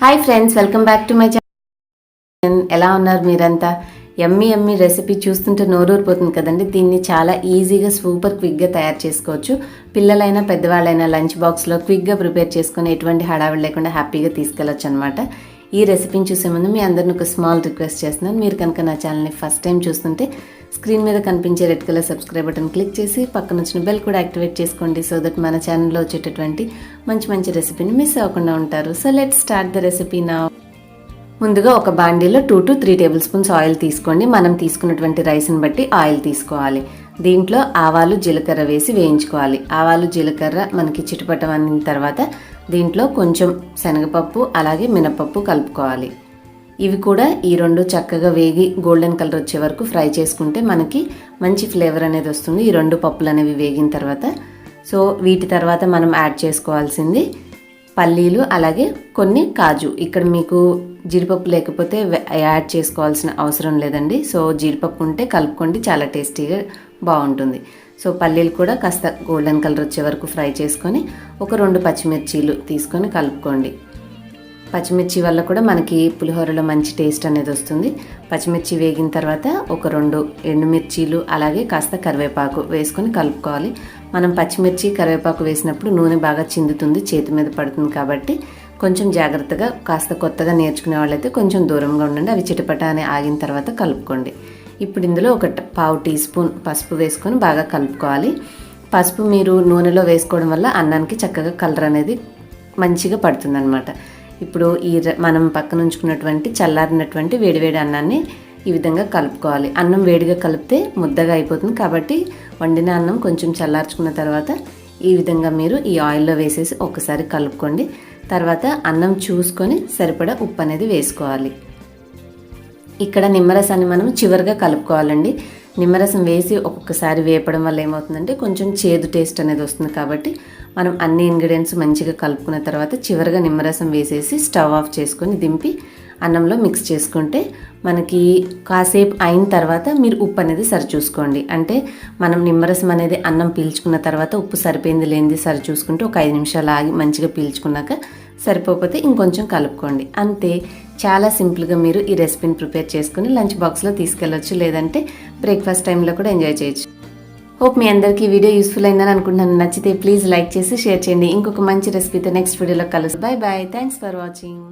Hi friends, welcome back to my channel. ఎలా ఉన్నారు మీరంతా? యమ్మీ రెసిపీ చూస్తుంటే నోరూరిపోతుంది కదండి. దీన్ని చాలా ఈజీగా సూపర్ క్విక్గా తయారు చేసుకోవచ్చు. పిల్లలైనా పెద్దవాళ్ళైనా లంచ్ బాక్స్లో క్విక్గా ప్రిపేర్ చేసుకుని ఎటువంటి హడావిడి లేకుండా హ్యాపీగా తీసుకెళ్ళొచ్చు అనమాట. ఈ రెసిపీని చూసే ముందు మీ అందరిని ఒక స్మాల్ రిక్వెస్ట్ చేస్తున్నాను. మీరు కనుక నా ఛానల్ని ఫస్ట్ టైం చూస్తుంటే స్క్రీన్ మీద కనిపించే red colour subscribe button click చేసి పక్కన వచ్చిన బెల్ కూడా యాక్టివేట్ చేసుకోండి. సో దట్ మన ఛానల్లో వచ్చేటటువంటి మంచి రెసిపీని మిస్ అవ్వకుండా ఉంటారు. So let's start the recipe now. ముందుగా ఒక బాండీలో 2 to 3 టేబుల్ స్పూన్స్ ఆయిల్ తీసుకోండి. మనం తీసుకున్నటువంటి రైస్ని బట్టి ఆయిల్ తీసుకోవాలి. దీంట్లో ఆవాలు జీలకర్ర వేసి వేయించుకోవాలి. ఆవాలు జీలకర్ర మనకి చిటపటమన్న తర్వాత దీంట్లో కొంచెం శనగపప్పు అలాగే మినపప్పు కలుపుకోవాలి. ఇవి కూడా ఈ రెండు చక్కగా వేగి గోల్డెన్ కలర్ వచ్చే వరకు ఫ్రై చేసుకుంటే మనకి మంచి ఫ్లేవర్ అనేది వస్తుంది. ఈ రెండు పప్పులు అనేవి వేగిన తర్వాత సో వీటి తర్వాత మనం యాడ్ చేసుకోవాల్సింది పల్లీలు అలాగే కొన్ని కాజు. ఇక్కడ మీకు జీడిపప్పు లేకపోతే యాడ్ చేసుకోవాల్సిన అవసరం లేదండి. సో జీడిపప్పు ఉంటే కలుపుకోండి, చాలా టేస్టీగా బాగుంటుంది. సో పల్లీలు కూడా కాస్త గోల్డెన్ కలర్ వచ్చే వరకు ఫ్రై చేసుకొని ఒక 2 పచ్చిమిర్చీలు తీసుకొని కలుపుకోండి. పచ్చిమిర్చి వల్ల కూడా మనకి పులిహోరలో మంచి టేస్ట్ అనేది వస్తుంది. పచ్చిమిర్చి వేగిన తర్వాత ఒక 2 ఎండుమిర్చీలు అలాగే కాస్త కరివేపాకు వేసుకొని కలుపుకోవాలి. మనం పచ్చిమిర్చి కరివేపాకు వేసినప్పుడు నూనె బాగా చిందుతుంది, చేతి మీద పడుతుంది. కాబట్టి కొంచెం జాగ్రత్తగా, కాస్త కొత్తగా నేర్చుకునే వాళ్ళైతే కొంచెం దూరంగా ఉండండి. అవి చిటపట అని ఆగిన తర్వాత కలుపుకోండి. ఇప్పుడు ఇందులో ఒక 1/2 టీ స్పూన్ పసుపు వేసుకొని బాగా కలుపుకోవాలి. పసుపు మీరు నూనెలో వేసుకోవడం వల్ల అన్నానికి చక్కగా కలర్ అనేది మంచిగా పడుతుంది అనమాట. ఇప్పుడు మనం పక్కన ఉంచుకున్నటువంటి చల్లారినటువంటి వేడివేడి అన్నాన్ని ఈ విధంగా కలుపుకోవాలి. అన్నం వేడిగా కలిపితే ముద్దగా అయిపోతుంది. కాబట్టి వండిన అన్నం కొంచెం చల్లార్చుకున్న తర్వాత ఈ విధంగా మీరు ఈ ఆయిల్లో వేసేసి ఒకసారి కలుపుకోండి. తర్వాత అన్నం చూసుకొని సరిపడా ఉప్పు అనేది వేసుకోవాలి. ఇక్కడ నిమ్మరసాన్ని మనం చివరిగా కలుపుకోవాలండి. నిమ్మరసం వేసి ఒక్కొక్కసారి వేపడం వల్ల ఏమవుతుందంటే కొంచెం చేదు టేస్ట్ అనేది వస్తుంది. కాబట్టి మనం అన్ని ఇంగ్రీడియంట్స్ మంచిగా కలుపుకున్న తర్వాత చివరిగా నిమ్మరసం వేసేసి స్టవ్ ఆఫ్ చేసుకొని దింపి అన్నంలో మిక్స్ చేసుకుంటే మనకి కాసేపు అయిన తర్వాత మీరు ఉప్పు అనేది సరి చూసుకోండి. అంటే మనం నిమ్మరసం అనేది అన్నం పీల్చుకున్న తర్వాత ఉప్పు సరిపోయింది లేనిది సరి చూసుకుంటే ఒక 5 నిమిషాలు ఆగి మంచిగా పీల్చుకున్నాక సరిపోతే ఇంకొంచెం కలుపుకోండి. అంతే, చాలా సింపుల్గా మీరు ఈ రెసిపీని ప్రిపేర్ చేసుకుని లంచ్ బాక్స్లో తీసుకెళ్ళొచ్చు, లేదంటే బ్రేక్ఫాస్ట్ టైంలో కూడా ఎంజాయ్ చేయొచ్చు. హోప్ మీ అందరికీ ఈ వీడియో యూస్ఫుల్ అయిందని అనుకుంటున్నాను. నచ్చితే ప్లీజ్ లైక్ చేసి షేర్ చేయండి. ఇంకొక మంచి రెసిపీతో నెక్స్ట్ వీడియోలో కలుసు. బై. Thanks for watching.